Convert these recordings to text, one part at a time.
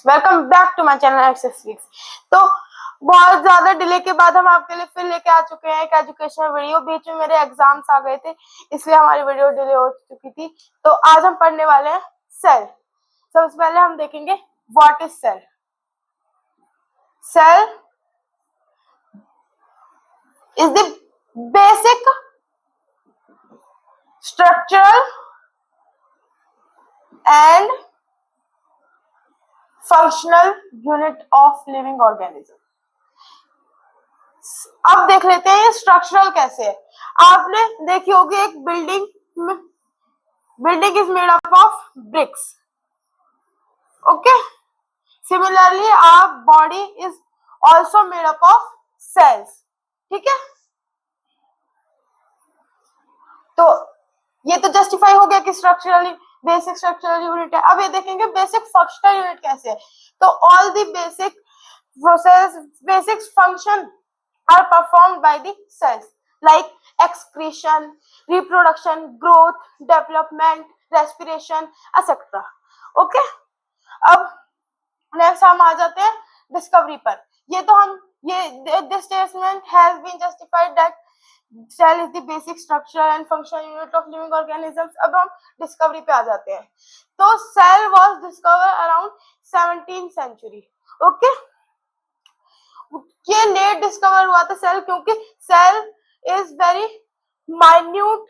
Welcome back to my channel access weeks. तो बहुत ज्यादा डिले के बाद हम आपके लिए फिर लेके आ चुके हैं एक एजुकेशनल वीडियो। बीच में मेरे एग्जाम्स आ गए थे, इसलिए हमारी वीडियो डिले हो चुकी थी। तो आज हम पढ़ने वाले हैं सेल। सबसे पहले हम देखेंगे what is cell. Cell is the basic structural and functional unit of living organism. अब देख लेते हैं ये स्ट्रक्चरल कैसे है। आपने देखी होगी एक building is made up of bricks. Okay, similarly our body is also made up of cells. ठीक है, तो ये तो जस्टिफाई हो गया कि स्ट्रक्चरली बेसिक स्ट्रक्चरल यूनिट है। अब ये देखेंगे बेसिक फंक्शनल यूनिट कैसे है। तो all the basic process basic function are performed by the cells like excretion, reproduction, growth, development, respiration, etc. Okay, अब नेक्स्ट हम आ जाते हैं डिस्कवरी पर। ये तो हम this statement has been justified that cell is the basic structure and functional unit of living organisms। अब हम डिस्कवरी पे आ जाते हैं। तो cell was discovered around 17th century। Okay, ये लेट डिस्कवर हुआ था सेल, क्योंकि cell is very minute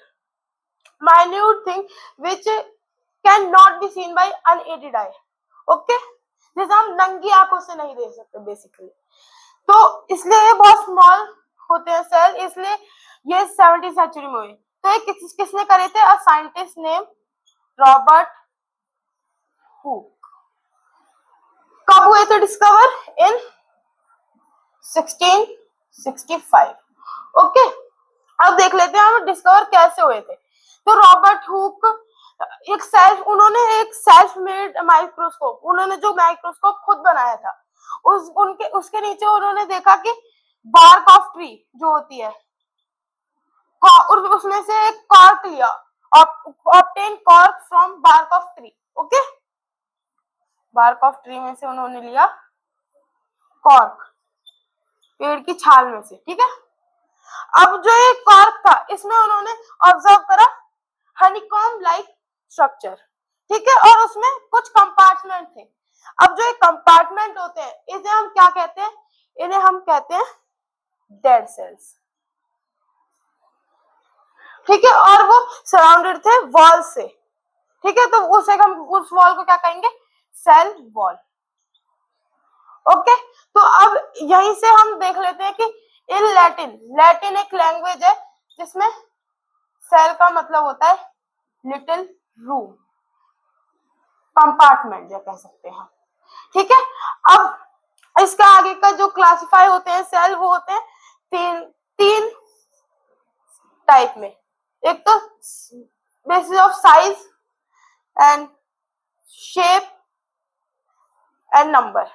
thing which can not be seen by unaided eye. Okay, जैसे हम नंगी आंखों से नहीं देख सकते बेसिकली, तो इसलिए ये बहुत स्मॉल होते हैं सेल, इसलिए ये 17th सेंचुरी में हुए। तो ये किसने करे थे? A scientist name Robert Hooke. कब हुए थे डिस्कवर? इन 1665। ओके, अब देख लेते हैं हम डिस्कवर कैसे हुए थे। तो रॉबर्ट हुक उन्होंने एक सेल्फ मेड माइक्रोस्कोप, उन्होंने जो माइक्रोस्कोप खुद बनाया था, उसके नीचे उन्होंने देखा कि बार्क ऑफ ट्री जो होती है, उसमें से एक कॉर्क लिया, obtain cork from bark of tree. Okay, bark of tree में से उन्होंने लिया कॉर्क, पेड़ की छाल में से। ठीक है, अब जो ये कॉर्क था, इसमें उन्होंने ऑब्जर्व करा हनीकॉम्ब लाइक स्ट्रक्चर। ठीक है, और उसमें कुछ कंपार्टमेंट थे। अब जो ये कंपार्टमेंट होते हैं, इन्हें हम क्या कहते हैं? इन्हें हम कहते हैं डेड सेल्स। ठीक है, और वो सराउंडेड थे वॉल से। ठीक है, तो उस वॉल को क्या कहेंगे? Cell wall. ओके, तो अब यहीं से हम देख लेते हैं कि इन लैटिन एक लैंग्वेज है जिसमें सेल का मतलब होता है लिटिल रूम, कंपार्टमेंट जो कह सकते हैं। ठीक है, अब इसका आगे का जो क्लासिफाई होते हैं सेल, वो होते हैं तीन टाइप में। एक तो basis of size and shape and number.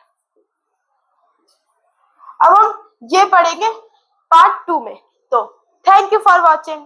अब हम ये पढ़ेंगे पार्ट 2 में। तो थैंक यू फॉर वॉचिंग।